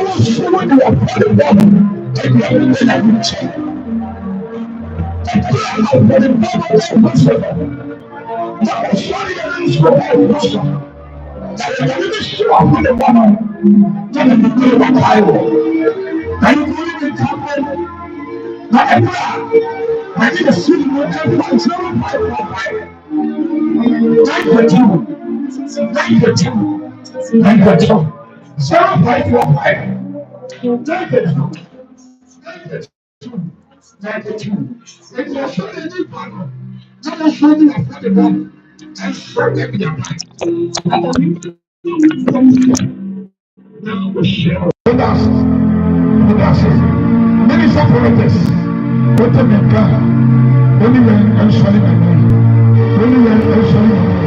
was someone who was very well, and everything I would change. And the devil was that was sorry against the Bible. That the living show up with the woman. That the people of the Bible. And you couldn't even come na ɛbra na ne yɛ si mu ɛfa zero five one five nine thirteen nine thirteen nine thirteen 0515 932 932 932 nti ɔsɔ ne nipa no na ɔsɔ ne wafa de bɔ ɛsɔ ne bi ama na ɔhyɛ ɔdas minister politics what a man only when I'm sorry my money only when I'm sorry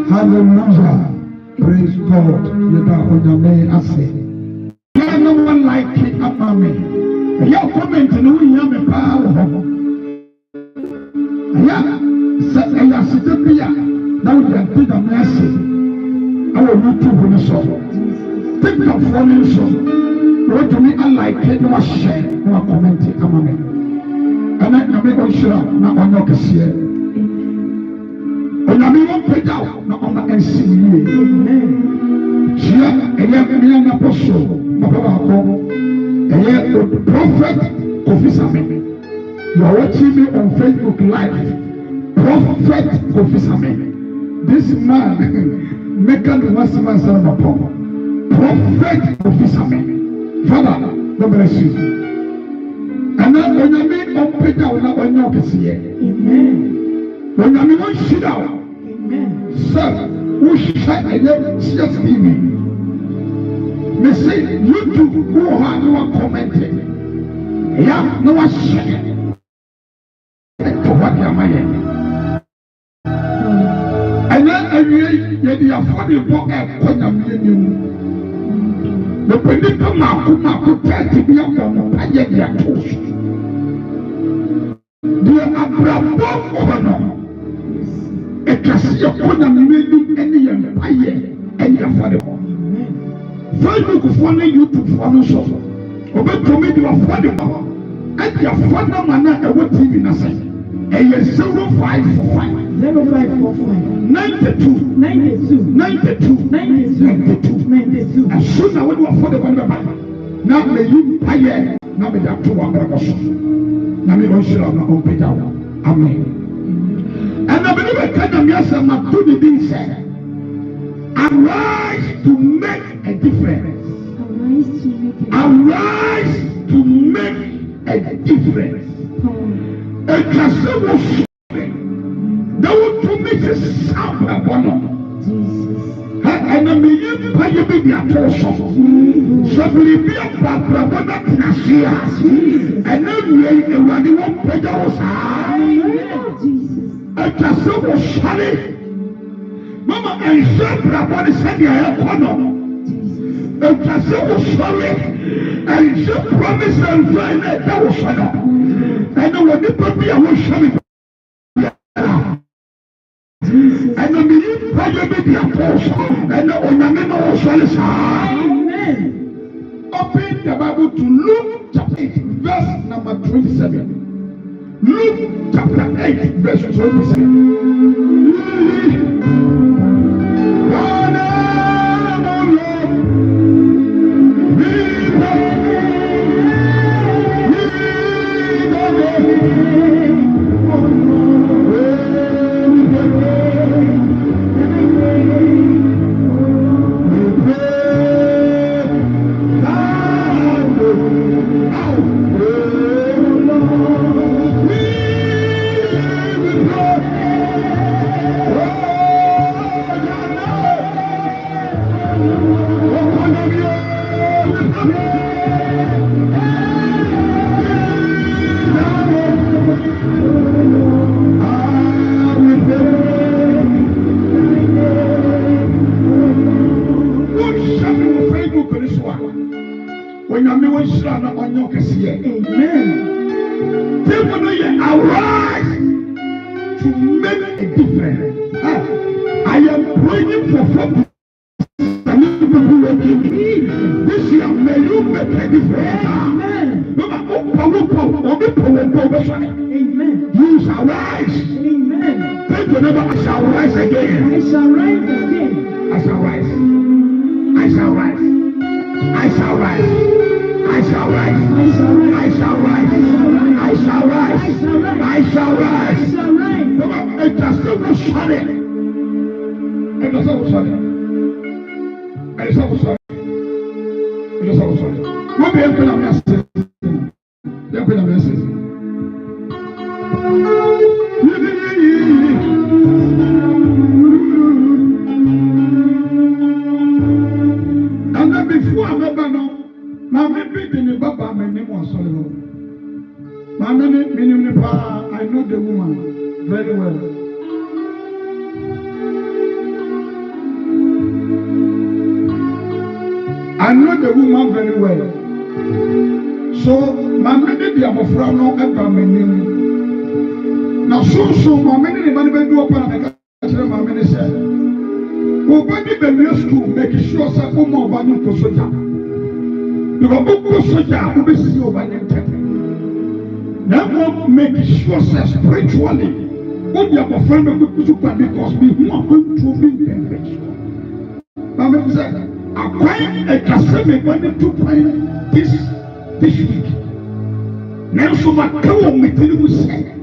Hallelujah. Praise God. No one like it about me. Your comment in who you am power. Yeah, said I sit up here. Now we are big a mercy. I will not do this. Think of one so. What to me, I like it. No share. No comment about me. And I can make sure not on your cashier. And I mean, one pay down. Not on the NC. Here, and yet, me an apostle. Prophet Kofi Samen. You are watching me on Facebook Live. Prophet Kofi Samen. This man, making the last man son of a Prophet Kofi Samen. Father, God bless you. And then when you meet on Peter, when you can see it. When you meet on Shida, sir, who shall I see us me? Me say YouTube who have no commented. Yeah, no one share. To what you are saying. And then you afford the book and put them in you. The political Makuma could tell to be on the Payaya toast. The Abraham Honor. A cassia corner made any empire and affordable. Facebook phone YouTube phone so. Obe to me do affordable. And the affordable man na what TV na say. A 0545 92 as soon as we do affordable number. Now may you pay now me that to one person. Now me go share na on page out. Amen. And I believe I can yes na to the thing say. Arise to make a difference. Arise to make a difference. A castle was they will to make a sound upon them. And a million pay be the apostle. So will be a brother Nasia. And then we won't pay those. A castle was shiny. Mama and Zebra body said your hair corner. And Cassie was sorry. And she promised and friend that was shut up. And then when the baby was shut up. And then the probably the apostle. And the ornament was shut up. Amen. Open the Bible to Luke chapter 8, verse number 27. Luke chapter 8, verse 27. Nyame wo shira na onyo kesiye. Amen. People know you arise to make a difference. I am praying for people working this year. May you make a difference. Amen. You shall rise. Amen. People never I shall rise again. I shall rise again. I shall rise. I shall rise. I shall rise. I shall rise. I shall rise. I shall rise. I shall rise. It just was funny. It was so funny. It is so funny. It is so funny. What be able to message? They put a message. And then before I'm ever know, my baby in the Baba, my name was Solo. My name, I know the woman very well. I know the woman very well. So, my baby, I'm a friend of my name. Now, so, my many man do up and I can my minister. Who went to the new school, making sure some more money for soldier. You go to soldier, who will see you by the temple. Now, make sure spiritually, what you have a friend of the super because we want to be perfect. My minister, I find a customer money to find this week. Now, so my cow with you say.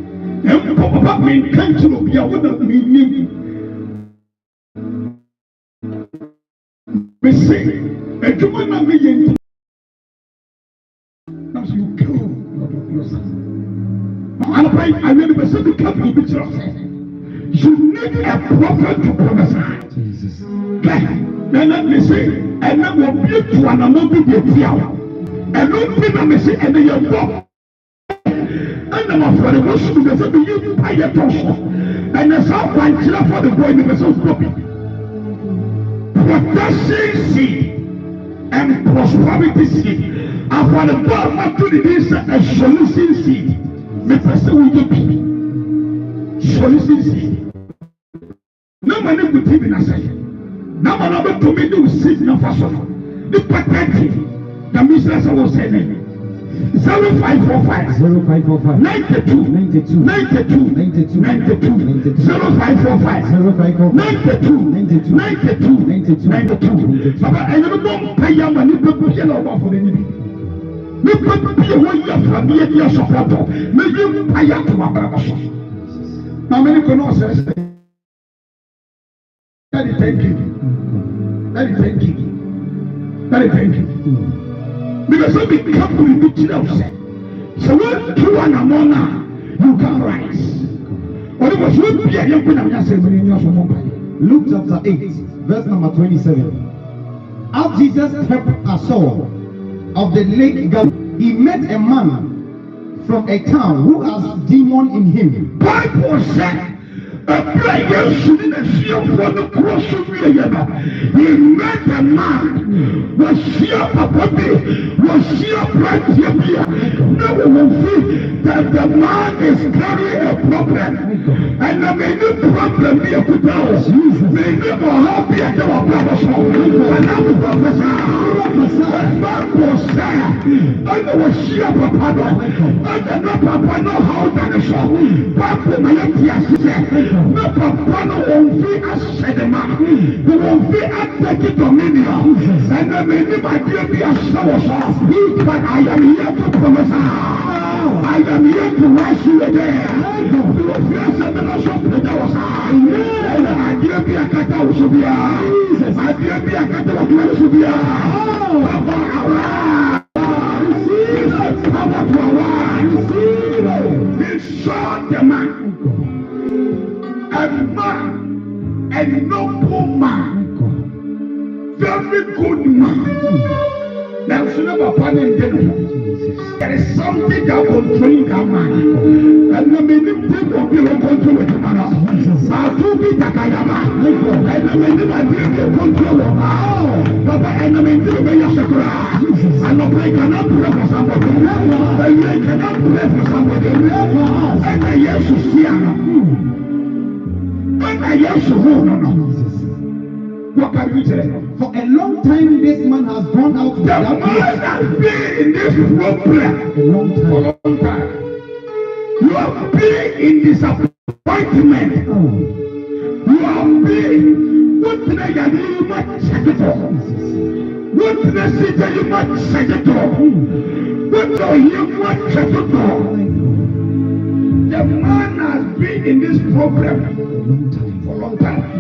And Papa may cancel be a woman me. We say, a woman of me, you kill yourself. I will be said to come to picture of you need a prophet to prophesy. Jesus. Then let me say, and then we'll be to another video. And don't be a message and then you're wrong. And I'm afraid of what should be you by your torso. And the south line killer for the boy in the vessel copy. Protection seed and prosperity seed. And for the God to release a solution seed. The person will do solution seed. No man will give in a second. No man will to me do seed no fashion. The pathetic. The mistress was saying. 0545 0545 92 92 92 92 92 0545 0545 92 92 92 92 Papa, I never know pay your money to put your love for the enemy. You put your way from the idea of support. May you pay out to my brother. Now, many can also say, Daddy, thank you. Daddy, thank you. Daddy, thank you. Because if you come to the children, so when you are among now, you can rise. What was you be a young man? Luke chapter 8, verse number 27. As Jesus stepped ashore of the lake Galilee, he met a man from a town who has demon in him. Bible said, a prayer should in a fear for the cross of the Yama. He met a man, was here a puppy, was here right here. Now we will see that the man is carrying a problem. And the main problem be a good house. May never happy at our brothers. And I'm a professor. Bible said, I was here a papa. I did not papa know how to do so. Bible my said. No papa no won't be a sedema. Who won't be a take dominion. And the many my dear be a shower. But I am here to promise. I am here to rise you again. To refuse the nation of the house. And I dear be a cat of Subia. I dear be a cat of Subia. Papa, receive it. Papa, receive it. He saw the man. A man, a noble man, very good man. Now, she never pardoned him. There is something that controlling that man. And the many people will control it. Satubi Takayama. And the many people control it. Papa, and the many people Yashakura. And the play cannot pray for somebody. And they cannot pray for somebody. And I yes to see. And I yes to hold on. What can we say? For a long time, this man has gone out. The man has been in this problem A long time. for a long time. You have been in disappointment. You have been what did I get? You might check it off. What did I say that you might check it off? What do you might check it off? The man has been in this problem for a long time.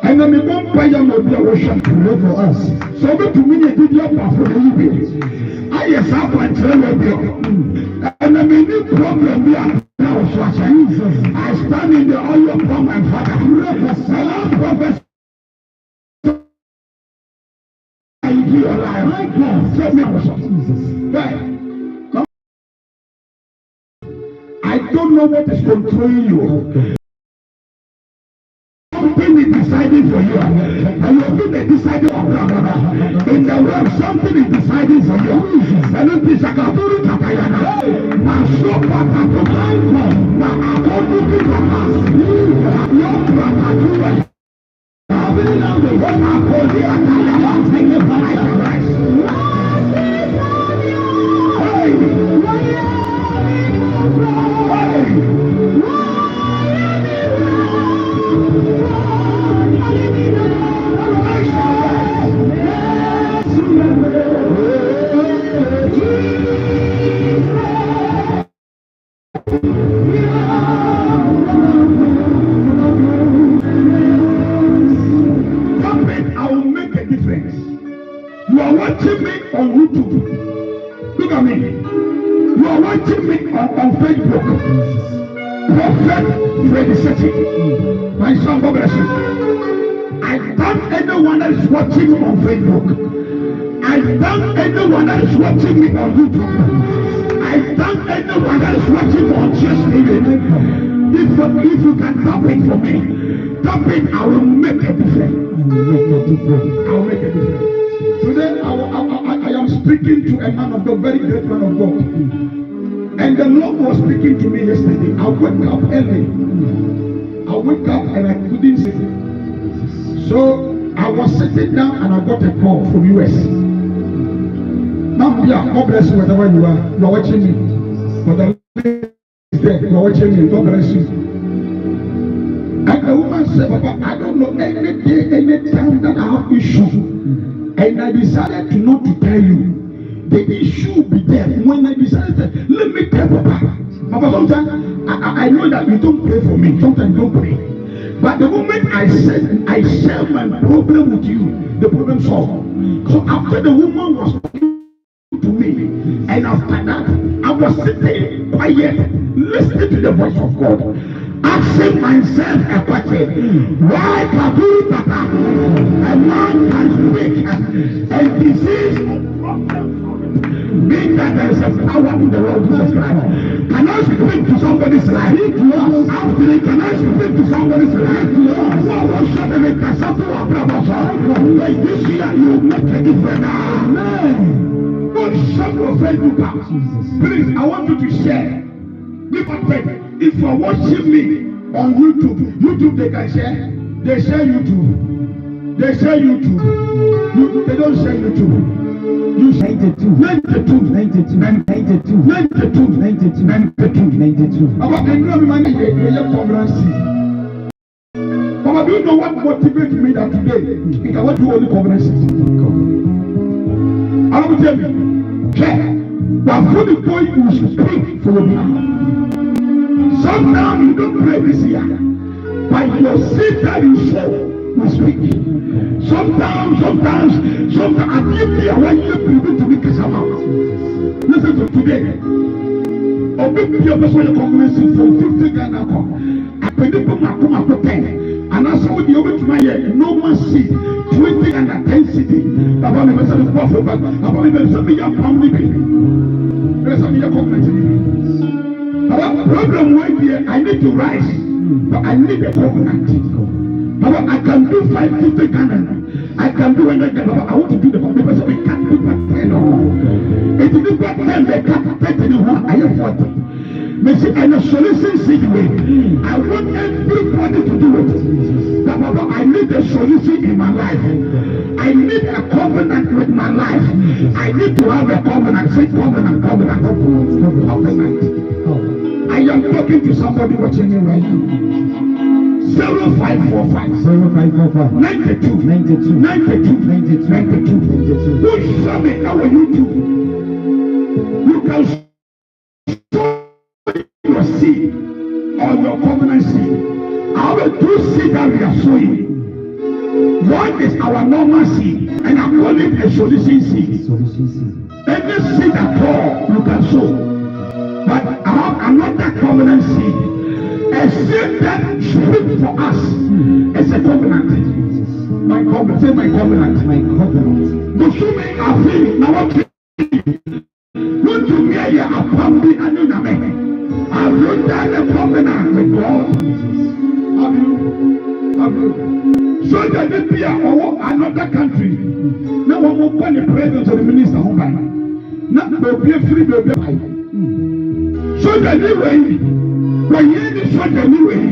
And then we won't pay them with the ocean to live for us. So we to me a good job for the living. I yes up and tell you. And then we need problem we are now. I stand in the oil upon my father. Salam prophet. I give your life. Tell me I don't know what is controlling you. Something is deciding for you, and you've been deciding for you. In the world, something is deciding for you. And it is a Kaburu Takayana. Masopa Takayana. Ma'akobu Kikama. Your Prakatuwa. What Akodi Akayana. Take the fire of Christ. I will make a difference. You are watching me on YouTube. Look at me. You are watching me on Facebook. Prophet Freddy Setti. My son, God bless you. I thank anyone that is watching me on Facebook. I thank anyone that is watching me on YouTube. I thank anyone that is watching me on Just Living. If you can tap it for me, tap it, I will make a difference. I will make a difference. Today, I am speaking to a man of God, very great man of God. And the Lord was speaking to me yesterday. I woke up early. I woke up and I couldn't sleep. So I was sitting down and I got a call from US. Now, yeah, God bless you wherever you are. You are watching me. But the Lord is there. You are watching me. God bless you. And the woman said, Papa, I don't know any day, any time that I have issue. And I decided to not to tell you. The issue will be there. When I decided, let me tell Papa. Papa, sometimes I know that you don't pray for me. Sometimes you don't pray. But the moment I share my problem with you, the problem solved. So after the woman was talking to me, and after that, I was sitting quiet, listening to the voice of God. Asking myself a question, why Kaburu Papa, a man can speak and disease mean that there is a power in the Lord Jesus Christ. Can I speak to somebody's life? After can I speak to somebody's life? Like this year you make a difference. Amen. Don't shut your Facebook out. Please, I want you to share. If you are watching me on YouTube they can share. They share YouTube. They share YouTube. They don't share YouTube. You 92. About the money they conference. But do you know what motivates me that today? I want to only conferences. I will tell you. But for the boy you should speak for me. Sometimes you don't pray this year, but your seed that you sow will speak. Sometimes, I give you a way you to make a sound. Listen to today. Or maybe your person conferencing for 50 Ghana. I pay the Puma for 10. And I saw the over to my no more seed, 20 and 10 city. About the message of prophet, about the family of family. Our problem right here, I need to rise, but I need a covenant. I can do 550 Ghana. I can do another Ghana. I want to do the because we can't do that 10 or it is not 10 they can't take anyone. I have 40. And a solution situation. I want everybody to do it. I need a solution in my life. I need a covenant with my life. I need to have a covenant. Say covenant. I am talking to somebody watching me right now. 0545 92 Who show me how you do? You can show your seed or your covenant seed. Our two seed that we are sowing. One is our normal seed, and I'm calling a solution seed. Any seed at all you can sow. But I have another covenant seed. A seed that speaks for us is a covenant. My covenant. Say my covenant. My covenant. The human are feeling now what you to me a pambi and you know. I wrote down a covenant with God. Have you? So that they be another country. Now one more the president or the minister home by. Not be free baby. So that anyway, when you need so that anyway,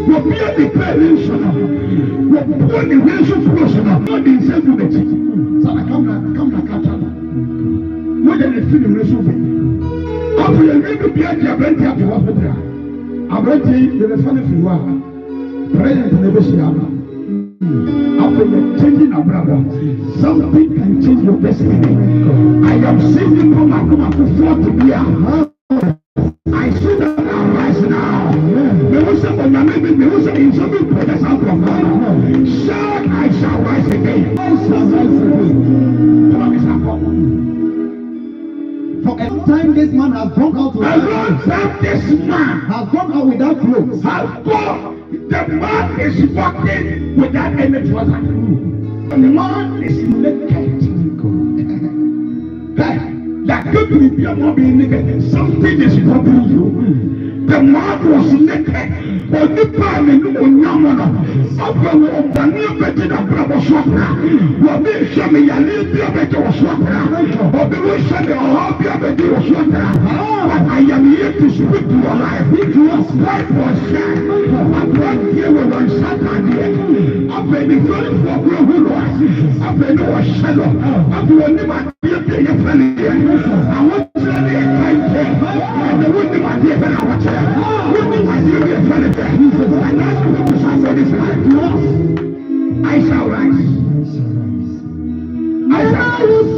you'll be a declaration. You're born in relation to us, not in self-unity. So I come back. More than a feeling relation. After you need to be at the event at the hospital, I'm ready to the funny for you. President never see Abba. After you're changing our brother, something can change your destiny. I am seeing you come and for 40 years. I see that arise now. There was someone that made me was in something for the sound from God. Shout, I shall rise again. I shall rise again. For a time this man has gone out without clothes. The man is walking without any trouser. The man is naked. That could be a mobile naked. Something is troubling you. The man was naked. But the man in Unyamana, after the new better than Bravo Swapra, what they show me a little bit of Swapra, or the wish of the hobby of the Swapra. But I am here to speak to your life. It was life was shed. I brought here with one Saturday. I've been very for who was. I've been a shadow. I've been a man. I want to say, and the women are here when I watch her. Women are here when I watch her. And that's what the son of this life. I shall rise. I shall rise.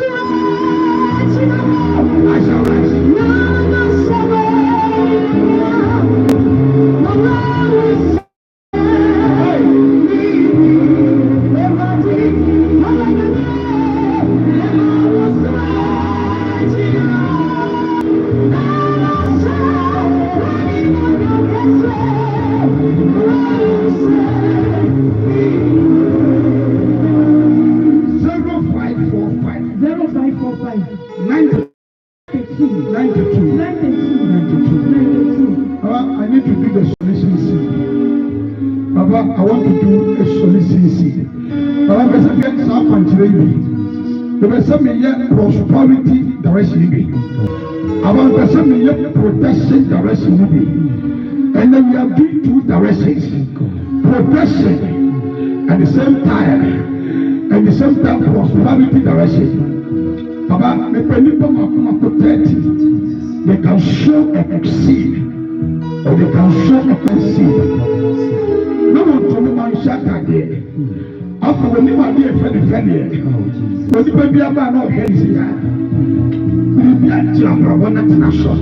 I want to do a solicitation. But I'm going to get some country. There was some prosperity direction. I want to some protection direction. And then we have doing two directions. Protection at the same time. At the same time, prosperity direction. About the people of 30, they can show and exceed. Or they can show and exceed. No one told me my shot again. After when you are there, when you baby about no heads here, we be at Jabra, one international.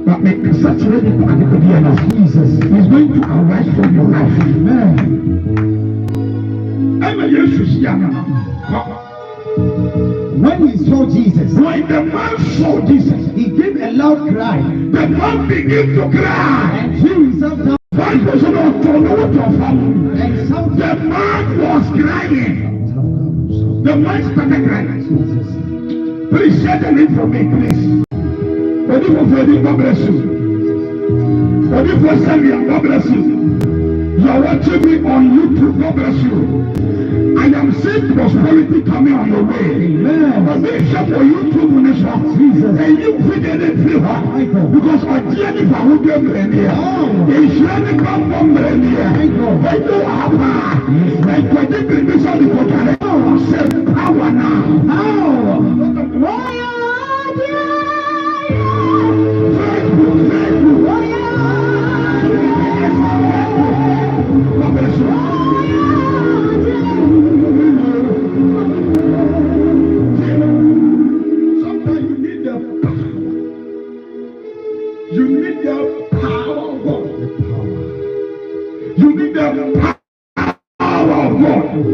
But make such ready and the beginning of Jesus is going to arise from your life. Amen. I'm a Jesus young. When he saw Jesus, when the man saw Jesus, he gave a loud cry. The man began to cry and threw himself down. The man was crying. The man started crying. Please share the name for me, please. Odi for Freddy, God bless you. Odi for Samuel, God bless you. You are watching me on YouTube, God bless you. I am seeing prosperity coming on your way. Amen. But make sure for YouTube on this one. Jesus. And you figure it out. Because I did it for who gave me here. It's really come from me here. And you have and for the business of the country. Self power now. You need the power of God. You need the power of God.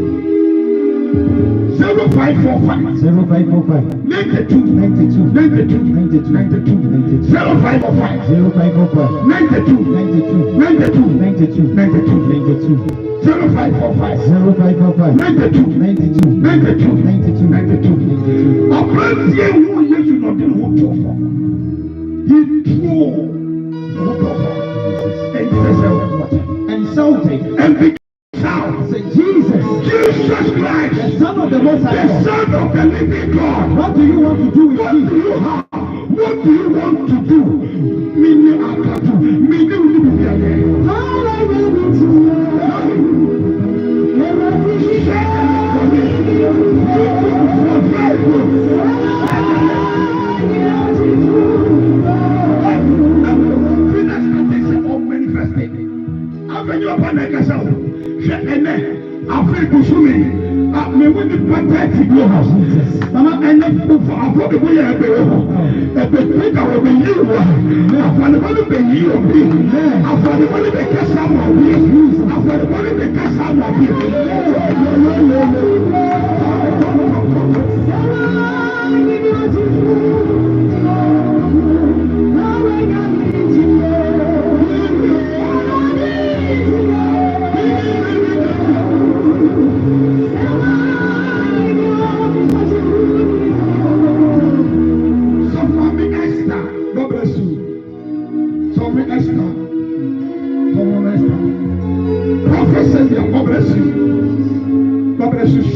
0545 0545 92 92 92 92 92 92 0545 0545 92 92 92 92 92 92 0545 0545 92 92 92 92 92 Ọ̀pẹ̀lẹ̀ who Yéṣu náà dín wọ́n tó fọ́. He threw wọ́n tó fọ́. And Jesus and shouted and began to shout. Say, Jesus Christ, the Son of the Most High the Son of the living God. What do you want to do with What me? do you have? What do you want to do? Mini akatu, mini ulibiyaye. After Busumi, me when the patent to your house. Mama, and then before I put the way I be over. The Peter will be you. After the money be you. After the money be cast out of you. After the money be cast out of you.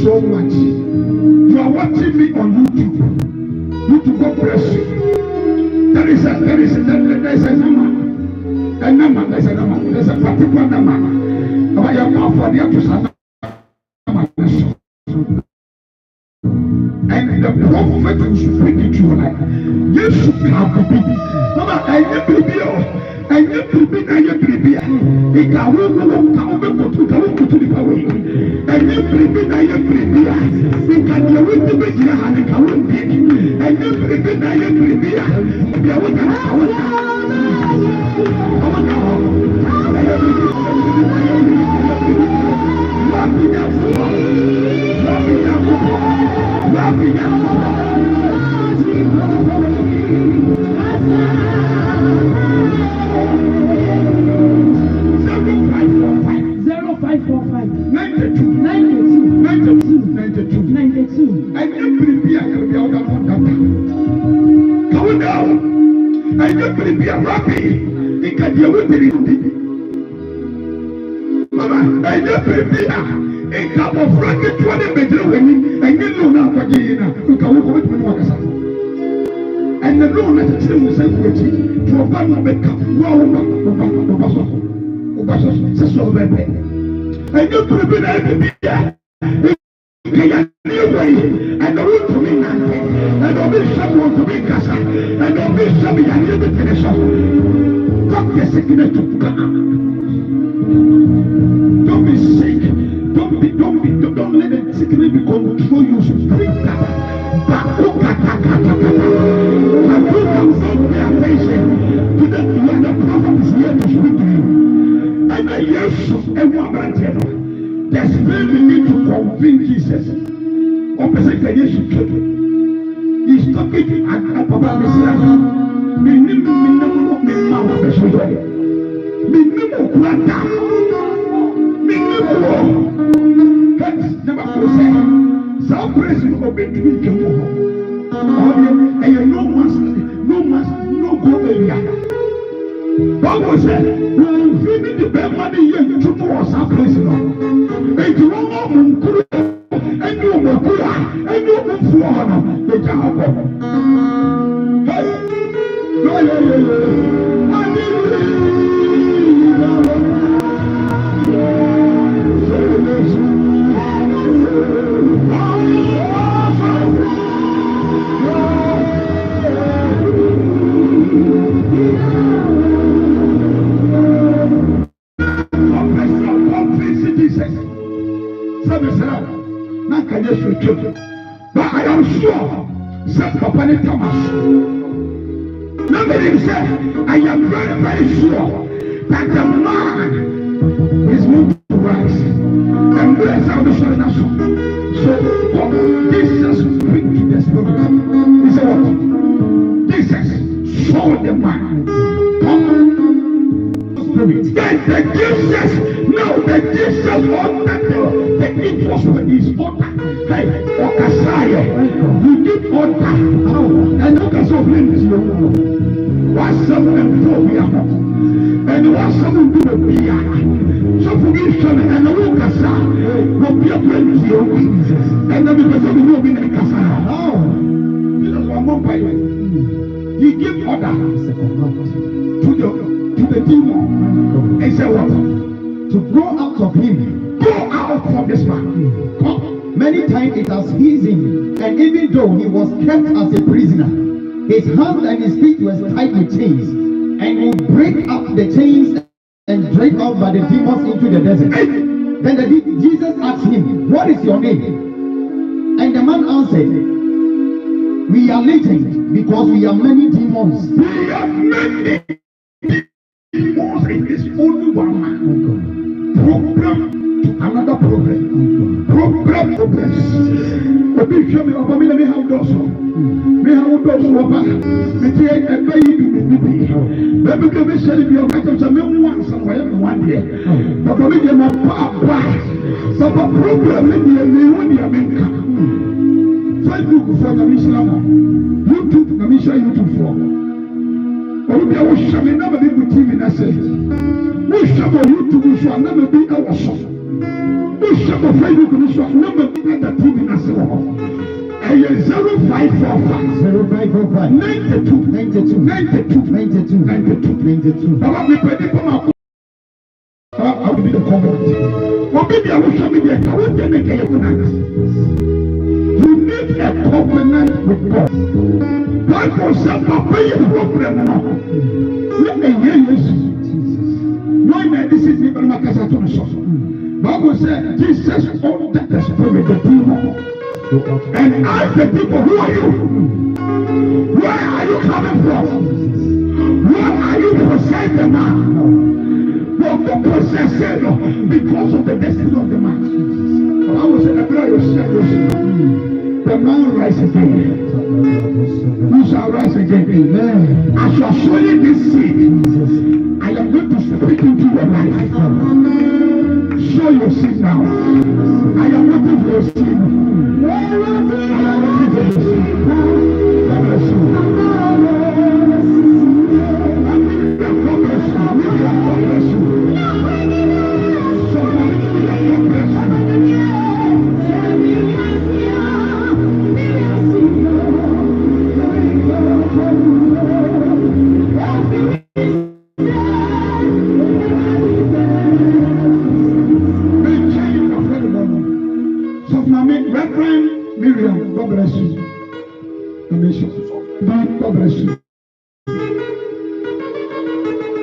So much. You are watching me on YouTube. YouTube, God bless you. There is a number. There's a particular number. About your mouth for the episode. And the prophet who should bring it to your life. You should have the baby. Mama, I never be. And you to be na you be. It can work to the power. And you be na you be. It can you win to be here and it can win big. And you be na you be. You want to be a rabbi. It can you win the Mama, I never be a cup of rocket to the bedroom and you know now for Gina who can walk with me. And the Lord let the children say, to a band of make up, wow, and you could have been able to be there. And the root to me, and don't be someone to be Casa, and don't be somebody and you be finished. Talk the sickness to God. Don't be sick. Don't let the sickness be control you. Speak that. To the prophet is here to speak to you. And I yes, everyone the spirit need to convince Jesus. Opposite the yes, he's talking at Papa Messiah. Me some person will be doing and no Bible said, when feeding the bad money, you took us up place. And you want more and you more good, and you more for the job. But I am sure that Papa Thomas. Nobody said, I am very, very sure that the man is moved to rise. And bless our mission. So Jesus speak to the spirit. He said what? Jesus saw the man. Spirit. Then the Jesus, no, the Jesus ordered the influence of his order. Hey, Okasaya, you did order. And look at so many. What's some and four we are. And what's some do the beer. So for me, and the Okasa will be a friend to you. And then because of you being a Kasa. Oh, this is one more by he gave order to the demon. And said what? To go out of him. Go out from this man. Come. Many times it has eased him, and even though he was kept as a prisoner, his hands and his feet were tied with chains, and he would break up the chains and drag out by the demons into the desert. Then Jesus asked him, "What is your name?" And the man answered, "We are legion, because we are many demons." We are many demons in this only one man. Program to another problem. Problems. Obi show me over me, let me have those. Me have those over. Me take a baby. Baby can be selling your items. I mean once and one day. But for me, they are papa. So the problem in the when you are making. Facebook for the Islam. YouTube, the mission YouTube for. Obi I will show me never be with TV and I say. We show YouTube show never be our soul. Bishop of Facebook show number be at the TV as well. 0545 92. Baba me pedi come up. I will be the comment. What be the social media? I will tell you need a covenant with God. God for some pay a problem now. Let me hear you. Why this is even Makasa to the source. Bible said Jesus ordered the spirit of demon. And ask the people, who are you? Where are you coming from? Where are you possessed the man? Well, the possessed because of the destiny of the man. I was in a prayer the man rise again. You shall rise again. Amen. As you are sowing this seed, I am going to speak into your life. Show your seed now. I am waiting for your seed. I am waiting for your seed. God bless you. God bless you. Miriam, God bless you. God bless you.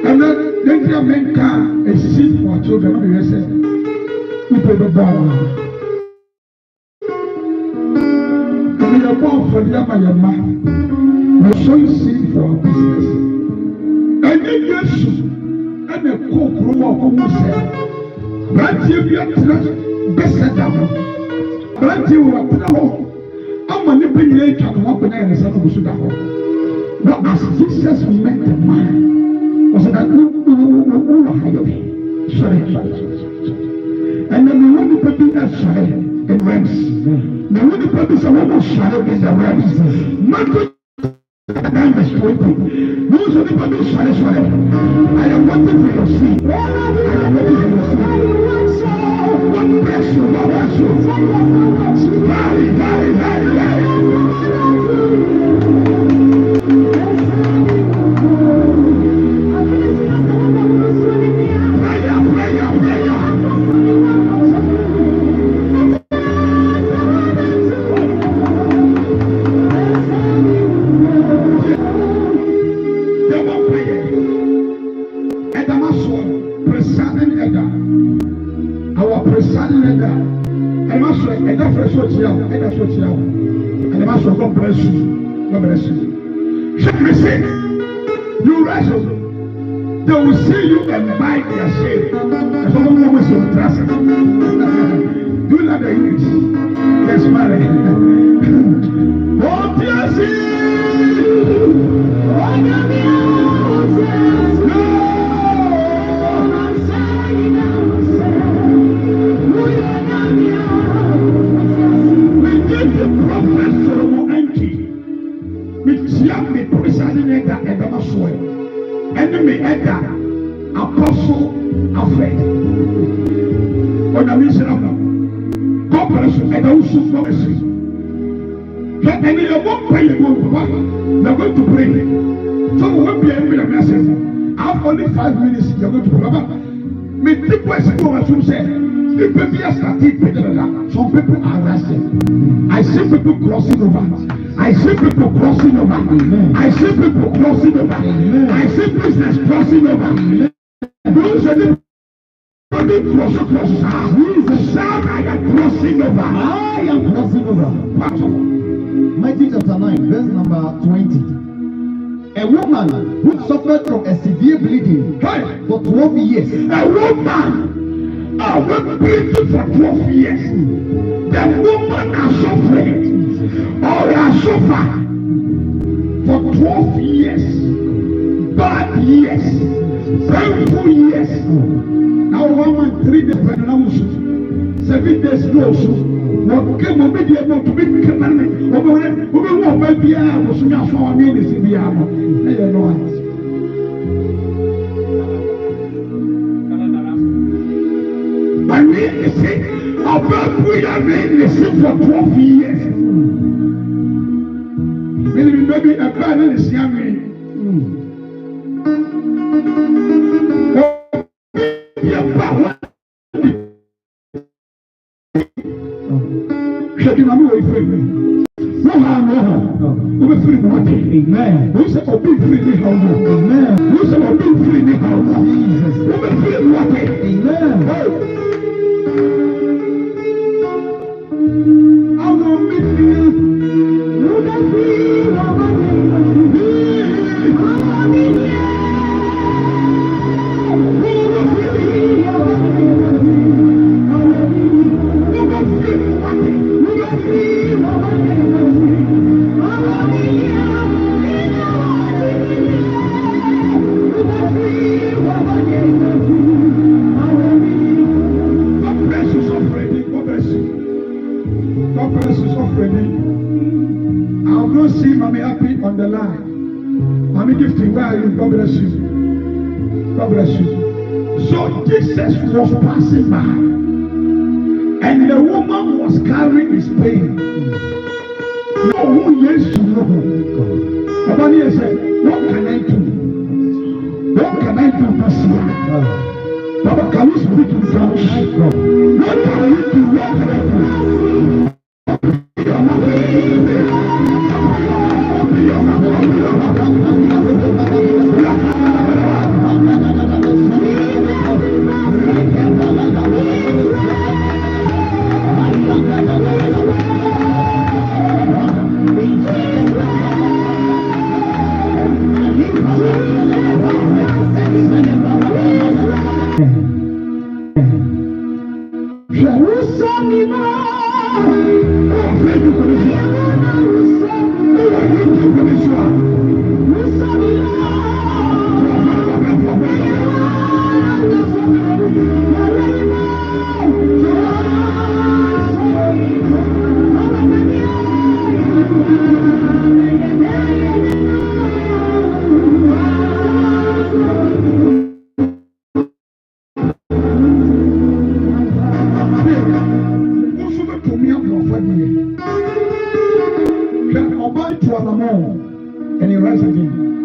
And then the men can a seat for children. I say, we pay the bar. And we are born for the Yamayama. We show you seed for our business. And then yes, and the cook room of almost said, but you are better than but you are put out. I'm manipulating what when I am a but as Jesus met the man, was that sorry. And then we want to put that sorry in realms. We want to put this a little sorry in the realms. 9 verse 20. Those who never do sorry. I am waiting for your seed. I am waiting for your seed. God bless you. God bless you. Very. God bless you. God bless you. Listen, you wrestle. They will see you and buy their share. And some of them will say, trust it. Do you like the English? Yes, marry. What do you see? Enemy Edgar, Apostle Alfred. On a mission of God bless you, and also God bless you. And you won't pray, you won't go. They're going to pray. So we won't be able to message. I have only 5 minutes. You're going to pray. Me people are going to say, some people are arrested. I see people crossing over. I see people crossing over. I see people crossing over. I see business crossing over. Those are the crossing. Shout, I am crossing over. I am crossing over. Matthew chapter 9, verse number 20. A woman who suffered from a severe bleeding for 12 years. A woman who bleeding for 12 years. The woman has suffered or has suffered for 12 years. Bad years. Painful years. Now 1 month, 3 days, 7 days no. What came over the able to make money over what maybe I was not for me this in the armor. I mean, you see, about we have been listening for 12 years. Maybe a bad is young. Amen. Who said, "Oh, be free, me how?" Amen. Who said, "Oh, be free, me how?" Jesus. Who be free, what? Amen. I will meet you. You can free, on the line. Mommy gifting, where are you? God bless you. God bless you. So Jesus was passing by, and the woman was carrying his pain. No, who yes to know? Nobody said, "What can I do? What can I do this year?" Baba, can you speak in tongues? What can you do? What can I do?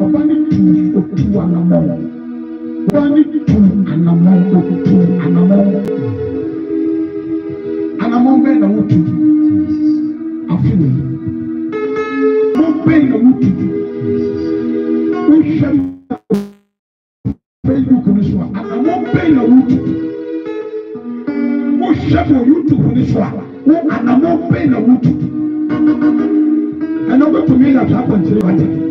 Obani tu otu anamo. Obani tu anamo otu anamo. Anamo be na otu. Afiwe. Mo be na otu. O sham Facebook ni so anamo be na otu. O sham YouTube ni so o anamo be na otu. And over to me that happened to me.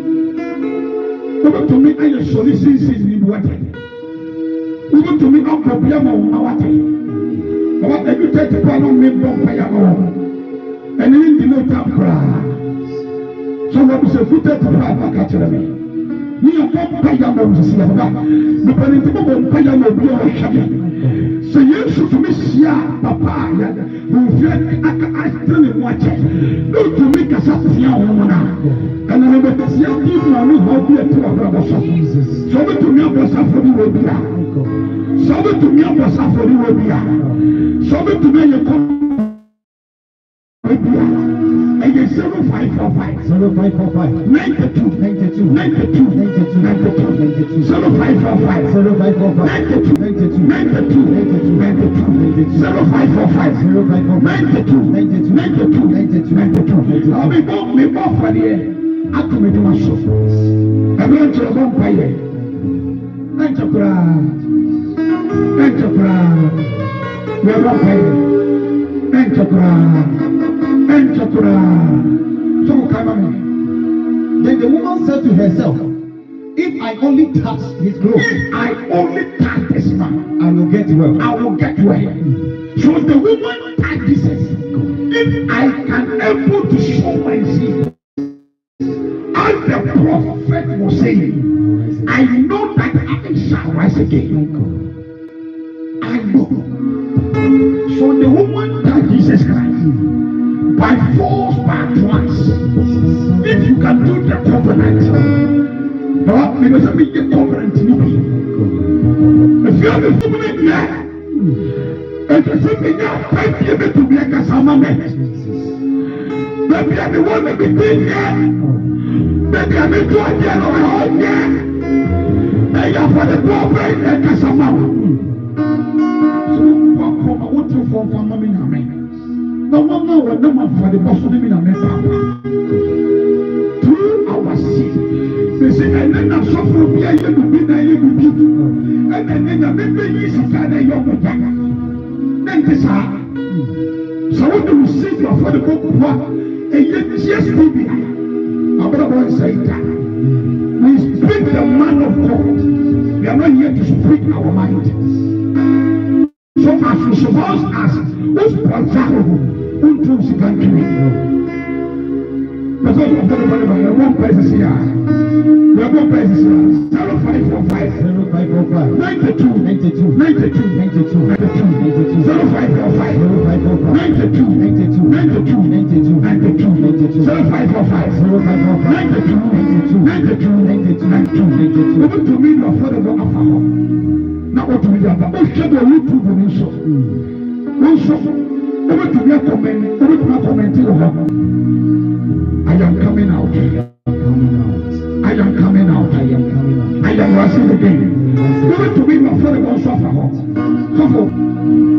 Over to me, I am soliciting in water. Over to me, I'm problem on my water. What have you taken to on me from fire? And then you know, somebody said, put that back at me. You are not fire on the sea. The predictable fire will be on Shabbat. So you should miss ya, Papa. Who feel I still watch it. Don't to make us up here. And I never see you now. We hope you to our brother. So to me, I'm suffering will be out. So to me, I'm suffering will be out. So to me, you come. And you 0545 0545 92 92 92 92 92 0545 0545 92 92 92 0545 0545 92 92 92 I'll be both me both for the I come to my soul. I'm going to a vampire. Enterprise. We are vampire. Enterprise. So come on. Then the woman said to herself, if I only touch his clothes, if I only touch this man, I will get well. I will get well. So the woman touched Jesus. If I can able to show my sin, as the prophet was saying, I know that I shall rise again. I know. So the woman touched Jesus Christ. By force, by twice. If you can do the covenant, because I mean the covenant. If you have a covenant there, and you say, "I'm able to be a Casamame." Maybe I'm the one that be there. Maybe I'm the one that be there. And you have the prophet and Casamama. So, what you for family? No one know what number for the boss of the mina through our sin. They say, and then I suffer be able to be there, and then I maybe is a kind of young man. Then this so what do you say for the book? And yet, yes, baby, our brother say that we speak the man of God. We are not here to speak our mind. So as we suppose as who's possible. Until she can do it. That's what I'm talking about. One place here. We have one place here. 0545 0545 92 92 92 92 92 0545 0545 92 92 92 92 92 0545 0545 92 92 92 92 What to me no affordable alcohol? Now what to me about? Oh, shut the YouTube on this show. Over to me a comment. Over to me a comment. I am coming out. I am coming out. I am coming out. I am rising again. Over to me my father will suffer. Suffer.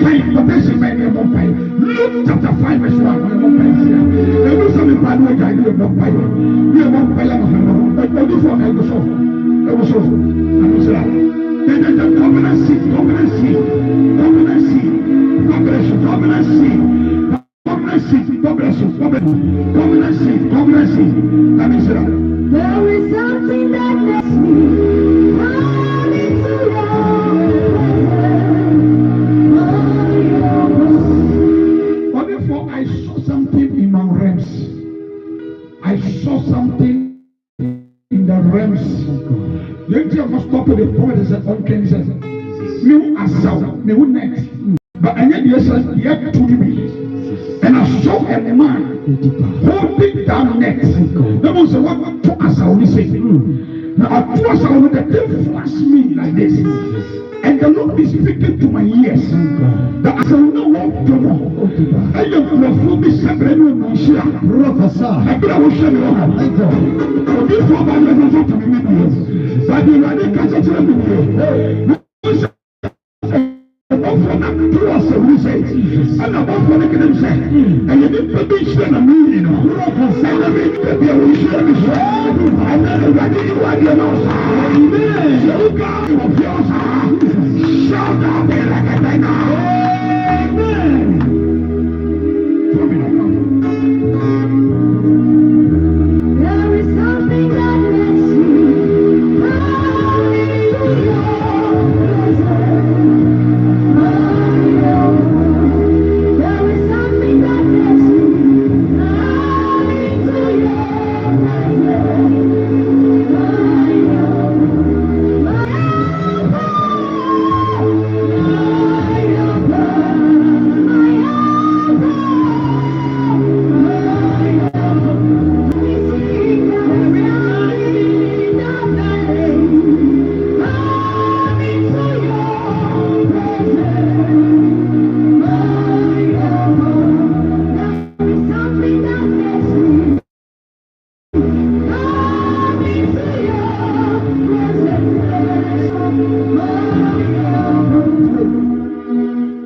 Kind potential man in one fire. Luke chapter 5 verse 1. I won't pay here. There was something bad way I do not fire. We are one fire. But what do for I was so. I was so. I was like. Then the covenant seed. Covenant seed. Covenant seed. God bless you. God bless you. God bless you. God bless you. God bless you. God bless you. God bless you. Let me sit down. There is something that makes me run into your presence. But therefore, I saw something in my realms. I saw something in the realms. You must stop at the point and say, "Okay, he says, me assault, me who next." But I need yes, yet to me. And I saw a man holding down net. That was what to us. I only say, now I trust I only that they flash me like this. And And the Lord is speaking to my ears. That as I will not walk to more. I am from the separate room. Prophesy. I could have shown you all. For this one, I never thought to be with you. But you are the catch of the towards the research, and about what I can say, and you didn't prediction a meaning. And I mean, the ocean is and then ready you are your nose. Amen. So God of yours, shout out there like a thing. Amen. There is something that makes me come into your presence. There is something that makes me come into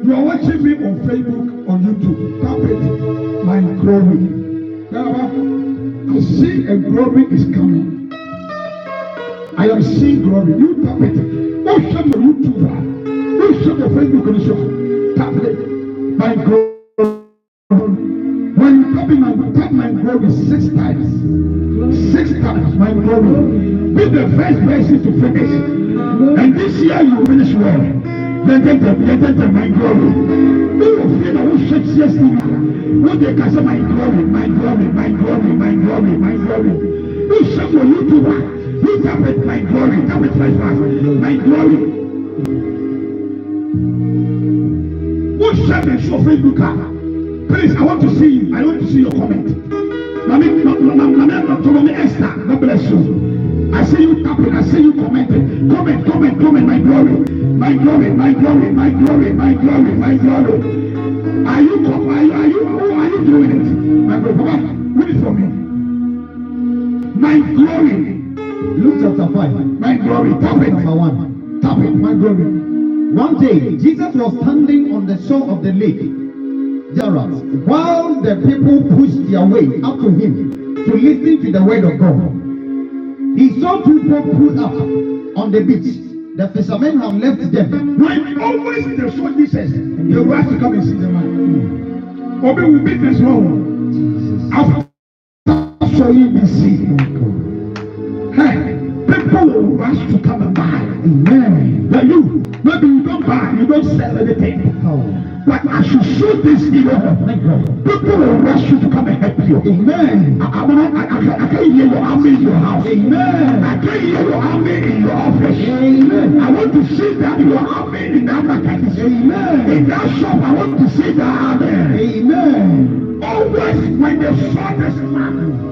You are watching me on Facebook, on YouTube. Tap it, my glory. I see a glory is coming. I am seeing glory. You tap it. Don't show your YouTube. Don't show your Facebook on the show. Tap it, my glory. When you tap my glory 6 times. 6 times, my glory. Be the first person to finish. And this year you finish well. Then my glory. You will feel who shakes yes when they can say my glory, my glory, my glory, my glory, my glory. You shake your YouTuber. You tap it, my glory, tap it like that. My glory. What shake the show Facebook? Please, I want to see you. I want to see your comment. Mami Esther, God bless you. I see you tapping, I see you commenting. Comment, my glory. My glory, my glory, my glory, my glory, my glory. Are you doing it? My glory, Papa, read it for me. My glory. Luke chapter 5. My glory, tap it. Number 1. Tap it, my glory. One day, Jesus was standing on the shore of the lake, Gerard, while the people pushed their way up to him to listen to the word of God. He saw people pull up on the beach. The fishermen have left them. When always they saw Jesus, they will have to come and see the man. Obi will make this wrong. After showing the sea, people will rush to come and buy. Amen. But you, maybe you don't buy, you don't sell anything. But as you show this evil, people will rush you to come and help you. Amen. I can't hear your army in your house. Amen. I can't hear your army in your office. Amen. I want to see that your army in that market. Amen. In that shop, I want to see that army. Amen. Always when they saw this man,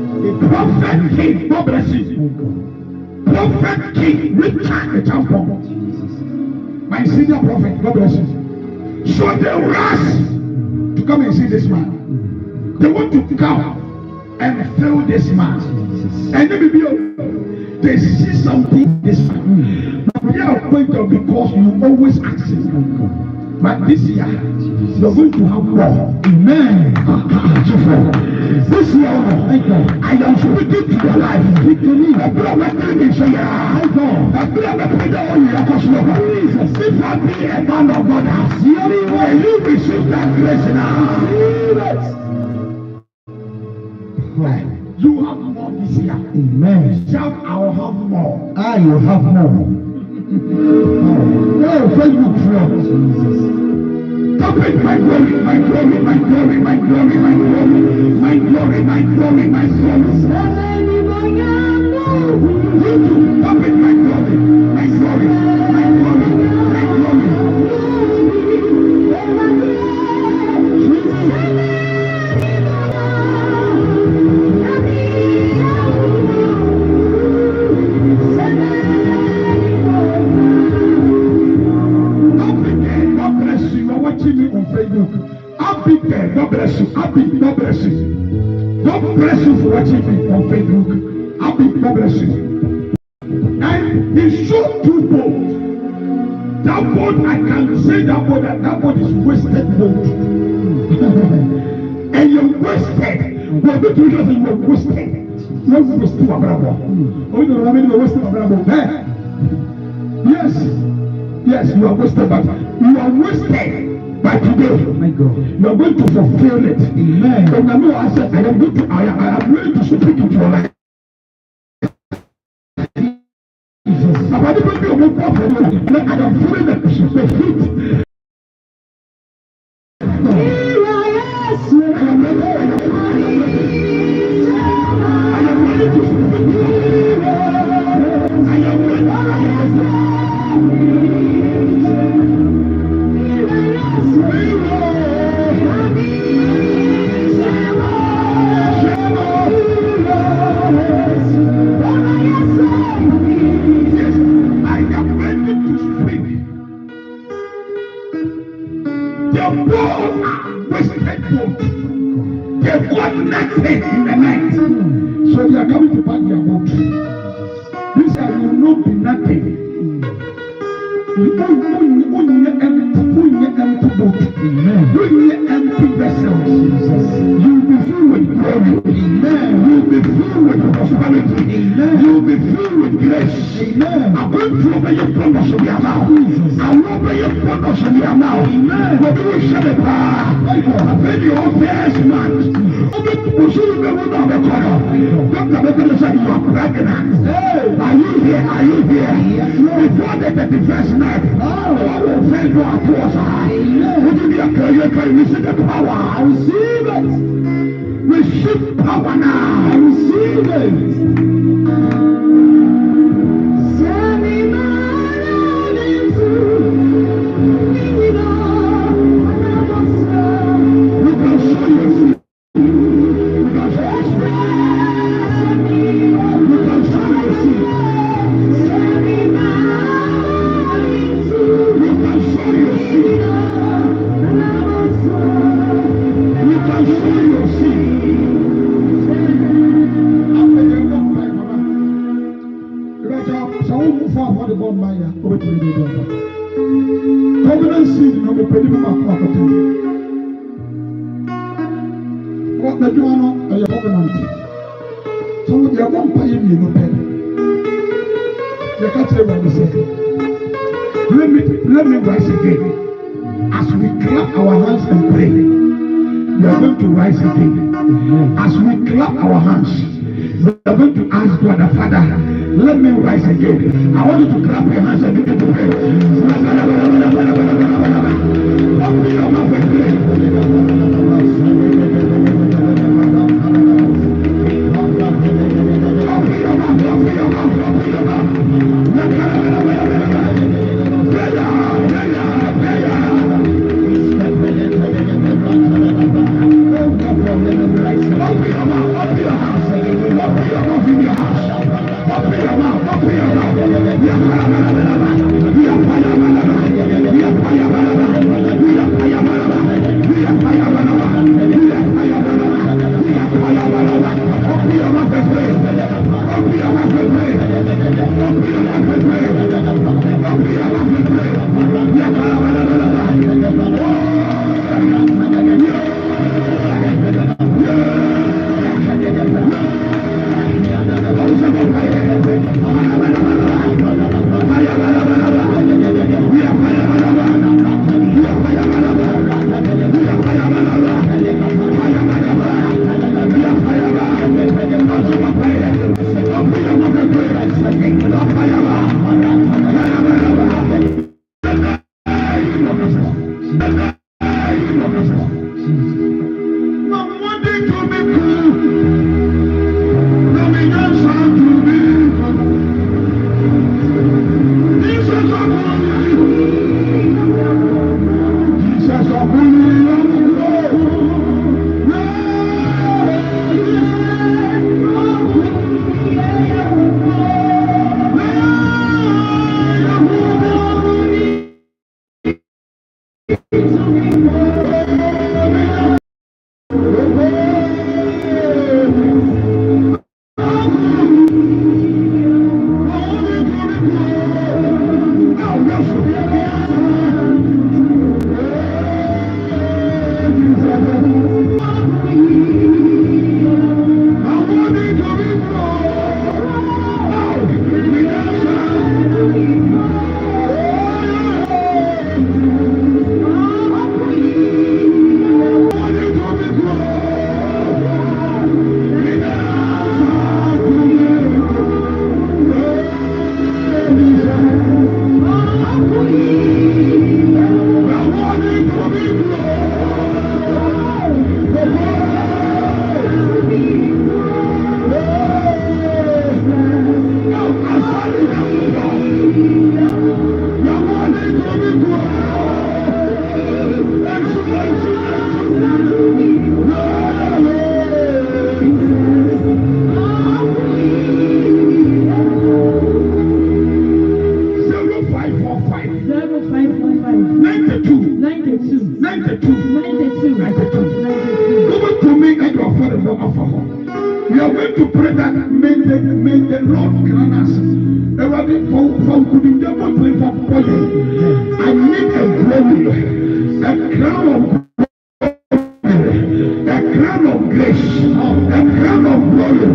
the prophet king, God bless you. Prophet king, Richard the Champion. My senior prophet, God bless you. So they rush to come and see this man. They want to come and fill this man. And they see something in this man. But they are going to because you always ask him. But this year, you're going to have more. Amen. This year, I am speaking to your life. Speak to me. I feel like telling you, I feel like telling you, if I be a man of God, and you receive that grace now. You have more this year. Amen. Shout, I will have more. I will have more. Oh, thank you, Jesus. Stop it, my glory, my glory, my glory, my glory, my glory, my glory, my glory, my glory. Stop it, my glory, my glory, my glory, my glory. bless you for watching me on Facebook. I'll be God bless you. And he showed 2 boats. That boat, I can say that boat is wasted boat. And you're wasted. We're going to use you're wasted. You're wasted, Abraham. Oh, you know what I mean? You're wasted, Abraham. Yes. Yes, you are wasted, but you are wasted by today. My God. You are going to fulfill it. Amen. And I know I said, I am ready to speak into your life. I am feeling the heat. They've got nothing in the night. So they are coming to pack their boat. This will not be nothing. Only empty boat. Only empty vessels. You'll be filled with glory. You'll be filled with prosperity. You'll be filled with grace. I'm going to obey your promise of your mouth. I'll obey your promise of your mouth. But you will shut the power. I've been your first man. Dr. Bekele said you are pregnant. Are you here? Are you here? Before the 31st night, I will send you a power. Would you be a career? Can you receive the power? I receive it. Receive power now. I receive it. Covenant seed no be pedi ma kwa kote. What the do no a covenant. So we are going to pay you no pay. You can't say what we say. Let me rise again. As we clap our hands and pray, we are going to rise again. As we clap our hands, we are going to ask God the Father, let me rise again. I want you to clap your hands and begin to pray. Open your mouth and pray. We are We are going to pray that may the Lord grant us. I need a glory, a crown of grace, a crown of glory.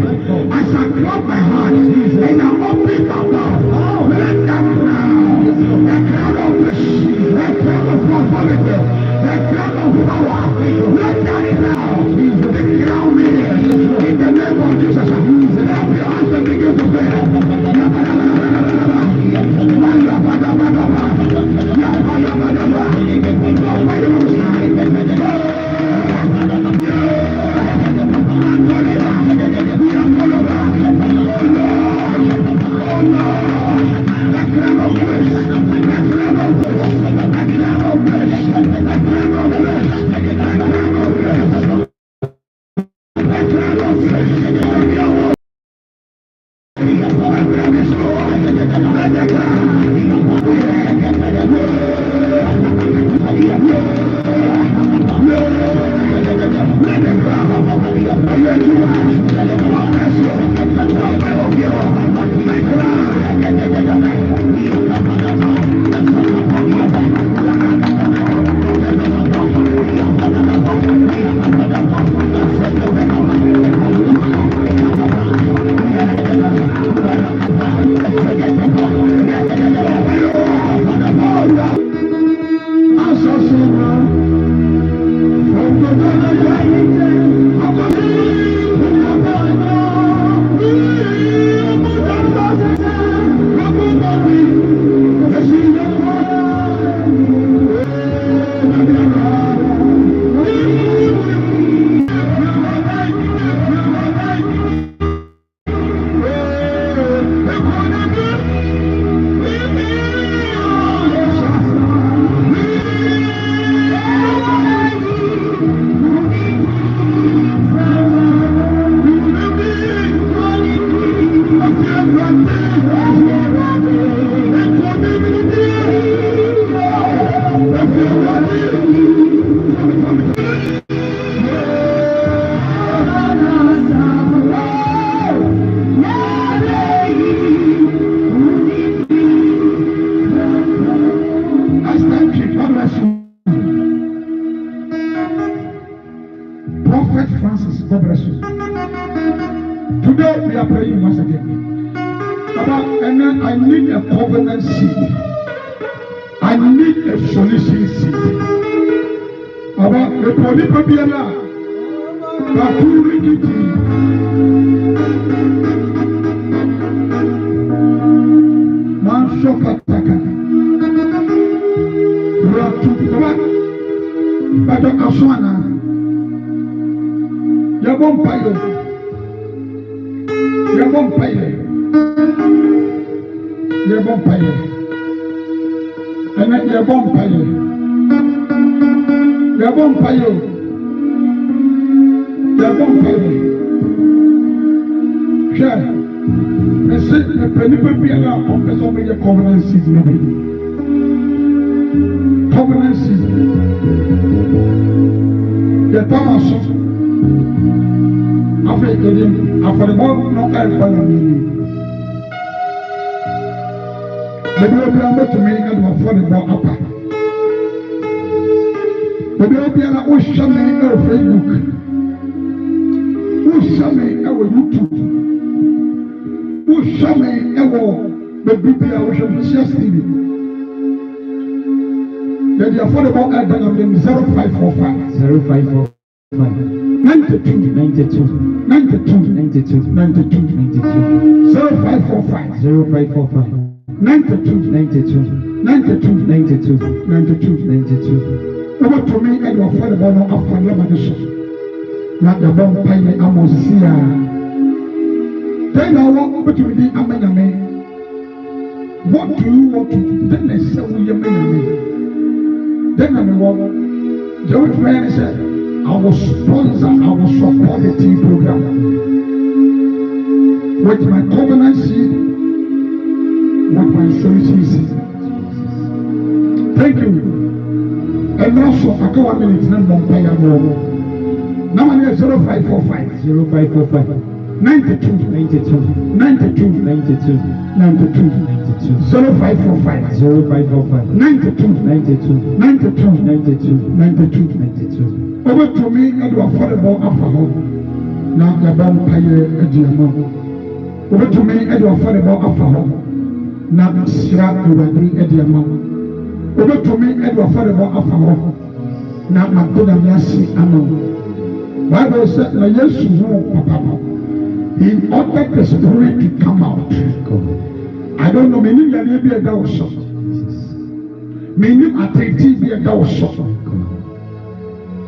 As I clap my hands and I open my mouth, let that crown, a crown of grace, a crown of authority, a crown of power, let that crown be crown me in the name of Jesus. Help your hands to begin to pray. Prophet Francis, God bless you. Today we are praying once again. About, and then I need a covenant seed. I need a solution seed. About the polypabiana, Bakurikiti. Manshokataka. Ratu, Bado Aswana. Yabon Payo, Yabon Payo, Yabon Payo, and then Yabon Payo, Yabon Payo, Yabon Payo. Share, and say the penny be allowed on the so many covenant season. Covenant season. The Thomas. Africa, Afro, no airplane. The girl be able to make it for the upper. The girl be able to show me on Facebook. Who show me on YouTube? Who show me on the BPI, which is just TV? Then the affordable airplane of them 0545. 92, 92, 92, 92, 92, 92, 0545, 0545, 92, 92, 92, 92, 92. 92. Over to me and your father born after Lamadisha. Not the bomb pine Amosia. Then I walk over to the Amaname. What do you want to do? Then I say, will you me? Then I walk. George Ryan said, I will sponsor, I will support the TV program with my covenant seed, with my solution seed. Thank you. And also, I go 1 minute, then Mompaya more. Now I need 0545, 0545, 92, 92, 92, 92, 92, 92, 0545, 0545, 92, 92, 92, 92, 92. 92. Over to me and you affordable after home. Now the bomb pay a diamond. Over to me and you affordable after home. Now Sierra Uradi a diamond. Over to me and you affordable after home. Now my good and mercy among. Bible said, "Na Yesu who papa." He ordered the spirit to come out. I don't know, meaning that may be a doubt. Meaning attentive be a doubt.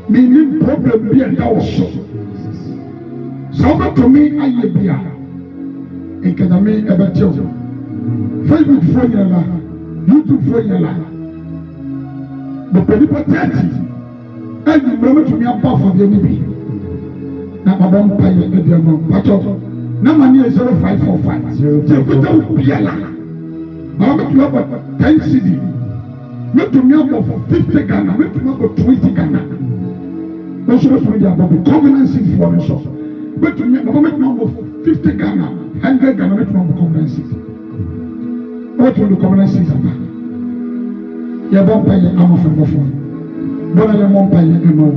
Meaning problem be a doubt. So to me, I be a. In Kadame about you. Facebook for your life, YouTube for your life. But the people and you remember to me above for the enemy. Now my bomb pay a diamond. But now money is 0545. 0545. Now make you about 10 CD. Make to me about 50 Ghana. Make to me about 20 Ghana. That's what we are about the covenant seed for the shop. Make to me about 50 Ghana. 100 Ghana. Make to me about covenant seed. What will the covenant seed about? Your bomb pay a amount from the phone. But I am one pay a amount.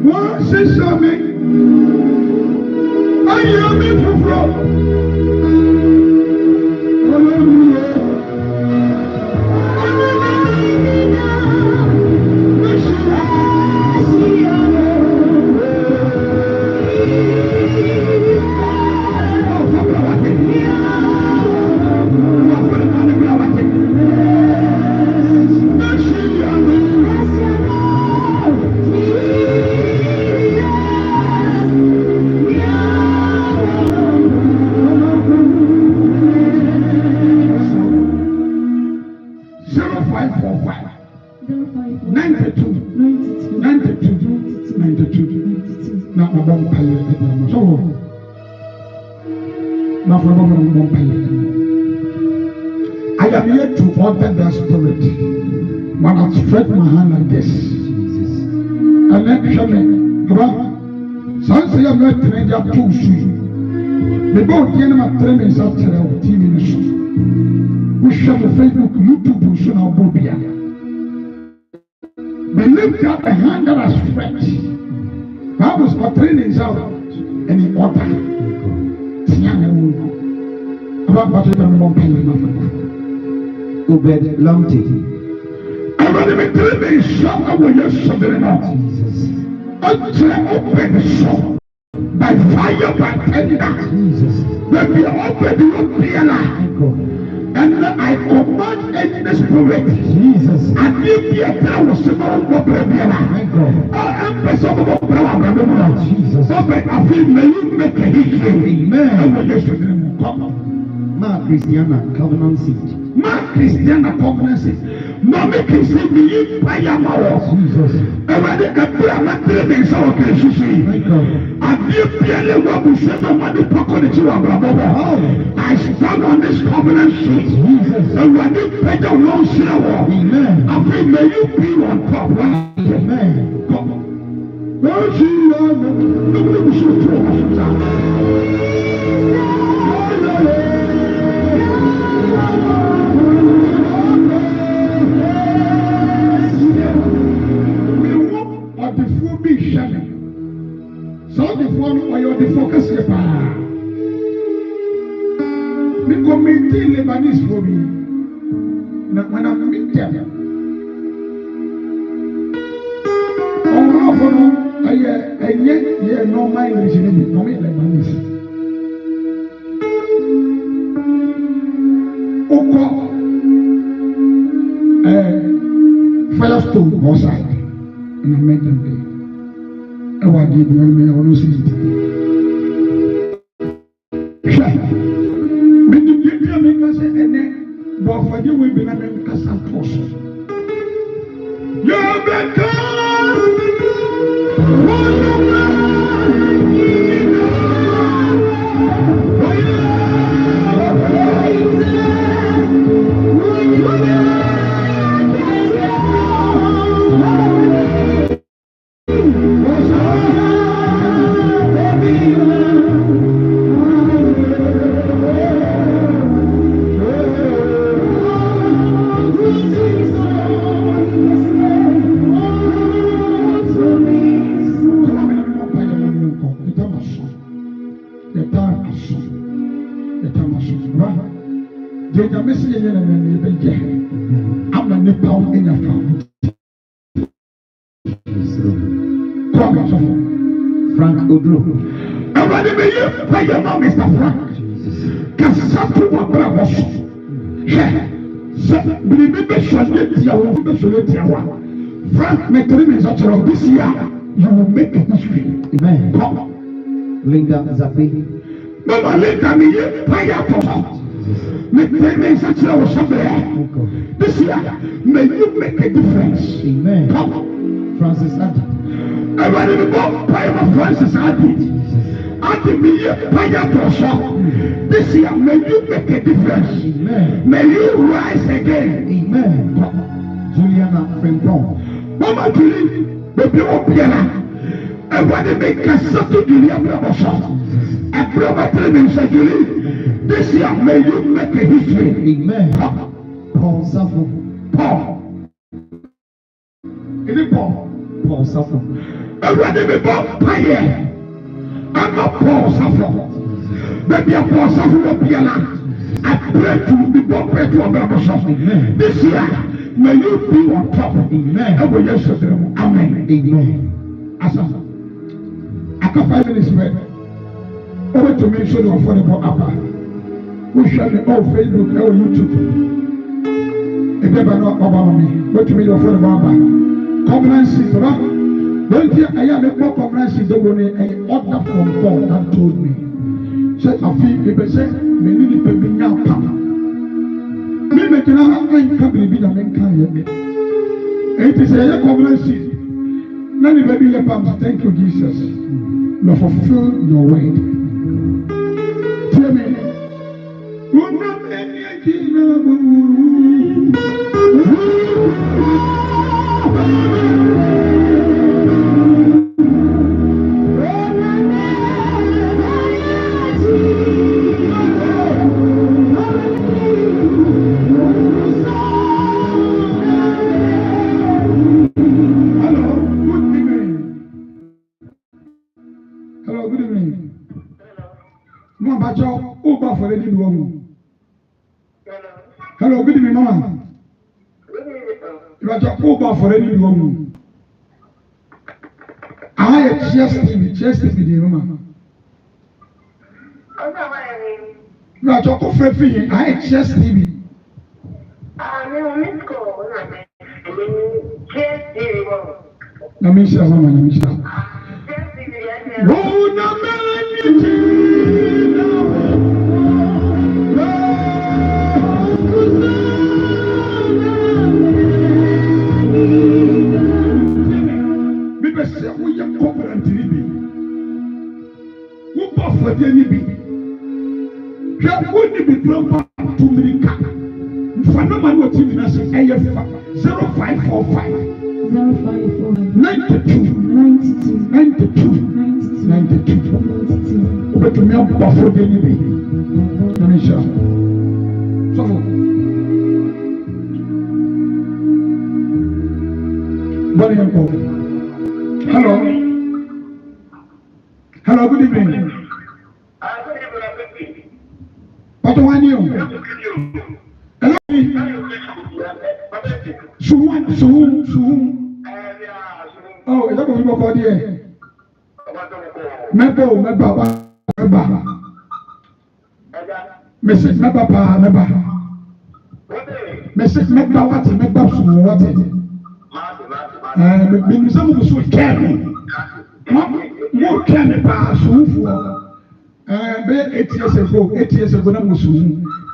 What says something? I am it from. I am here to order that spirit. When I stretch my hand like this, and then show me, so I say I'm not trained up too soon. The boat came up training is up to the TV. We shall the Facebook, YouTube, soon I'll go here. Believe that the hand that I stretch, Bible was training is out, and he ordered. About what you don't want to Obed Lumpty. I want to be telling me something when you're something about Jesus. Until I open the shop by fire, by tender. Jesus. When we open the open and I command in the spirit. Jesus. And if you are now was about what I am person of power. Jesus. I feel may you make a history. Amen. Ma Christiana covenant seed. Ma Christiana covenant seed. Mommy can see me by your mouth. Jesus. And when they can put a matter in some occasion, and you barely want to say somebody pocket to a brother. I stand on this covenant seed. Jesus. And when you pay your long shower, Amen. I feel may you be on top. Amen. Don't you know? Nobody should throw us. So the phone or your focus here. The community Lebanese for me. Now when I meet them, for no, I yet no mind is in it. Come in like this. Oko, Firestone was side, and I met them there. I want to do when I want to see it. When you get here, because and then, but for you, we've been at the Castle Post. You're better. Frank Odro. Everybody be you, pay your mom, Mr. Frank. Casapu wa bravo. Yeah. So, believe me, Frank, make the image of this year. You will make a history. Amen. Come. Linda Zapi. Mama, Linda, me, pay your mom. Make the image of somewhere. This year, may you make a difference. Amen. Come. Francis Addy. Everybody be born by Francis Addy. Addy me fire to this year, may you make a difference. Amen. May you rise again. Amen. Juliana Frimpong. Mama Julie, baby Opiana. Everybody make a subtle Juliana Brabosha. And probably means Julie. This year, may you make a history. Amen. Paul Safo. Paul. Is it Paul? Paul Safo. Everybody be born fire. I'm not Paul Safo. Maybe a Paul Safo Opiana. I pray to be born pray to Brabosha. This year, may you be on top. Amen. And we just say, Amen. Amen. Asa. After 5 minutes, over to make sure you're affordable Abba. We shall be on Facebook or YouTube. If ever not about me, what to make you affordable Abba? Covenant seed, right? Don't you? I have a more covenant seed. The one I order from God that told me. Said, I feel people say, me need to be now come. Me make you know I can't believe that men can't yet. It is a covenant seed. None of baby lepams. Thank you, Jesus. Now fulfill your word. Tell me. Hello, good evening. Mama Bacho, Uber for any room. Hello, good evening, Mama. Bacho, Uber for any room. I had a chest TV, Mama. Bacho, Uber for you. I had chest TV. Namisha, Mama, Namisha. Oh, no, because we are covenant living. Who bought for the living? Can only be brought back to America. For no man, what you mean, I say, 0545 92. But me up before the living. Namisha. So, what are you? Hello. Hello, good evening. What do I know? Hello. Oh, is that what you call here? Member. Message member pa member. Message member what? Member so what? Me some go so care. Mo care me pa so for. Be 8 years ago na mo so.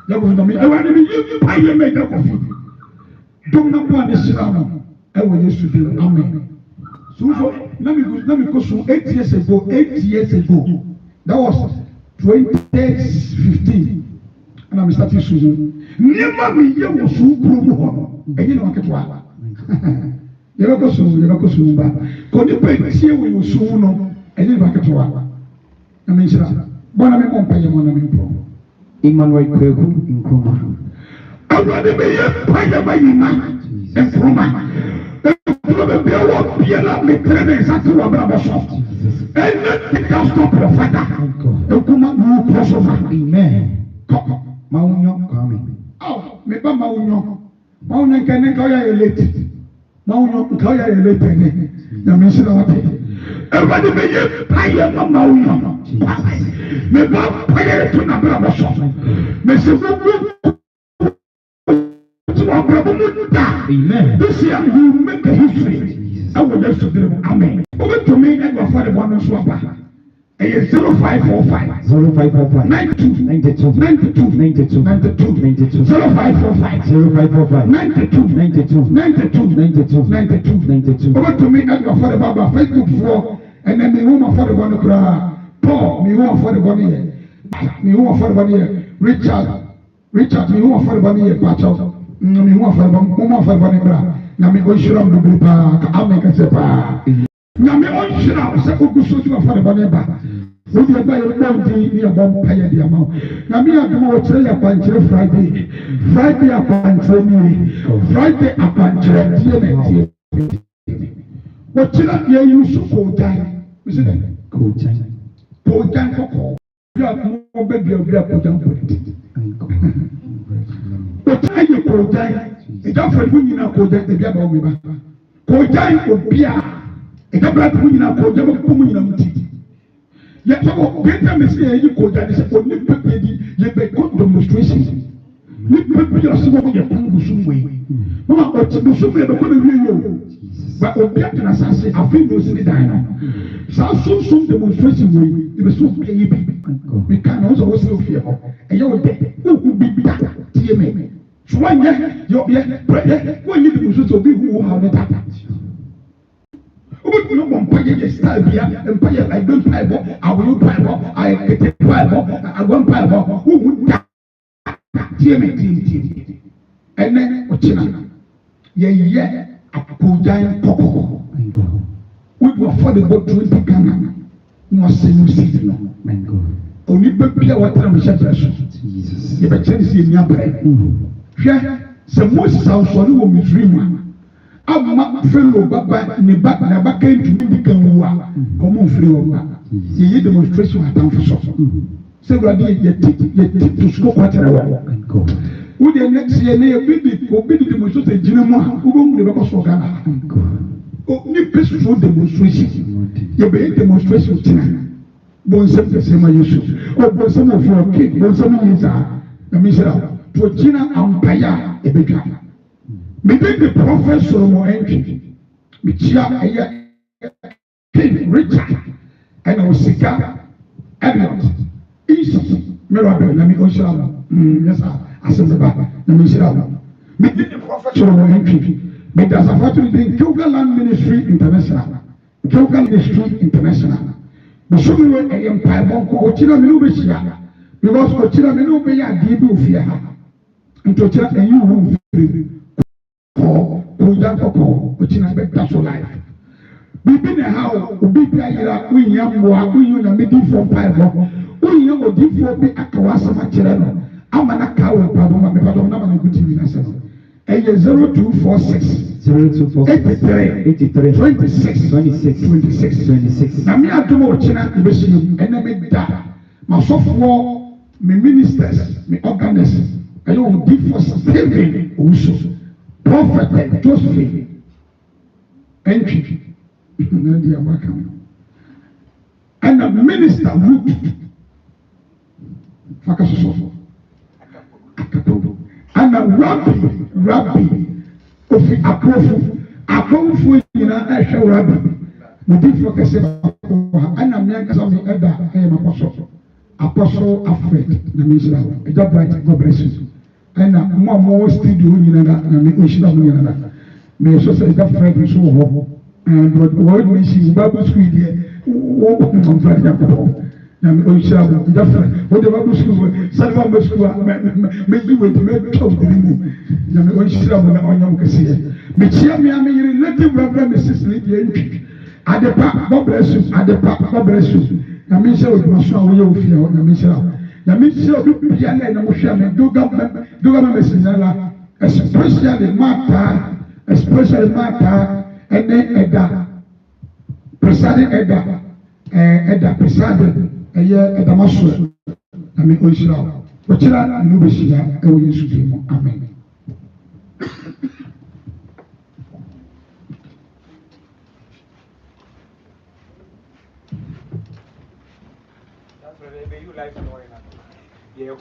Ya go no me. E wa me you pa ye me da coffee. Don't know what this is now. I will use to do. Amen. So for let me go so 8 years ago. That was 2015. And I'm starting soon. Never be you was so pro. And you know what it was. You go soon, but could you pay here when you soon know? And you know what it was. I mean, one of them won't pay you one of them. Emmanuel Kweku in Kroma. I'd rather be a pioneer by your mind and Kroma. Exactly what I'm soft. And nothing can stop your father. Amen. Maunyo coming. Oh, me ba maunyo. Maunyo kene kaya elete. Maunyo kaya elete. Na mention what? Everybody be ye paya maunyo. Me ba paya to na bra so. Me se amen. This year you make a history. I will let you do. Amen. Over to me and your father one swap. 0545 0545 92 0545 0545 92 over to me and your father Baba Facebook for and then me woman for the one cry Paul me woman for the one here me woman for the one here Richard me woman for the one here Pacho me woman for the one cry na me go shira me do pa ameka se pa na me on shira se oguso tu for the one ba we dey buy your body near bomb pay the amount na me adu o chere ya panche Friday apanche ni Friday apanche die na tie o chere ya use ko dan we say ko dan ko ya mo be bi ko dan ko o chere ko dan e da fa bu nyina ko dan e bia ba o ba ko dan obia e da bra bu nyina ko dan ko mu nyina muti yet so greater message you could that is for new people you be good demonstration new people you so what you do some way mama o ti do some way be ko be you but obi atena sase afi no si dan no so some demonstration way you be so play be we can also was no fear e you dey who be bi tie me so when you when you do so be who how that Obi no one pay the style here and pay like don't pay bo I will pay bo I get pay bo I won't pay bo who would team and then ochina ye akojan koko we were for the boat 20 Ghana no same season no oni bebia water am shepherd Jesus ye be chance ye nya pray hwe se Moses awsori wo misrima amma fellow baba ni ba na ba kan tumi di kan wu a komo free wo ba ye demonstration atam for so se brade ye to school kwatere wo wo de next year na obi di demonstration jina mu a wo mu de be ko so Ghana o ni peaceful demonstration ye be demonstration tina bon se pese ma Yesu o bon se mo for ke bon se mo yiza na mi sera to jina ampaya e be dwa me did the prophet Solomon entry. Me chia King Richard and I was Sika Elliot Easy Mirabel. Let me go show yes sir. I said let me show me did the prophet Solomon entry. Me does a factory in Kilgaland Ministry International. Kilgaland Ministry International. Me show me where I am Bible ko ochira me no be shia because ochira me no be ya di bi ofia ha. Nto ochira and you who Oja koko ochina be that's life. Bibi na how obi bia yira unya mboa unyu na medi from Bible. Unya odi fo bi akawasa ma kire no. Amana ka wo pabo ma me pado na ma nguti bi na se. Eye 0246 83 26. Na me adomo ochina ibesi ene me da. Ma sofo me ministers, me organizers. Ayo odi fo saving uso. Prophet Josephine entry na di abaka no ɛna minister Ruth faka soso akapo ɛna rabbi ofi akɔfo nyinaa ɛhwɛ rabbi mudifo kɛse ɛna mmea kasa mi ɛda ɛyɛ makɔsɔ Apostle Alfred na mehyira wo ɛgya bright God bless you ɛna mo a mo studio nyinaa na me ohyira mo nyinaa me so sɛ ɛgya Fred nso wɔ hɔ but wɔn mo nsi Bible school deɛ wo mo mfa ɛgya kɔ na me ohyira mo ɛgya Fred wo de Bible school saliva mo school a me di wo de me twa wo diri mu na me ohyira mo na ɔnyam kɛseɛ me kyia me ame yere lady reverend Mrs. Lydia Ntwi adepa God bless you adepa God bless you na me nhyɛ odwuma so a woyɛ ofie hɔ na me nhyira wo na me nhyira obi bia na ɛna mo hwɛ me doga message nyala especially mata ɛne ɛda presiding ɛda presiding ɛyɛ ɛda maso na me nhyira wo wɔkyerɛ ne bɛhyira ɛwɔ Yesu din mu amen. You like to know, yeah.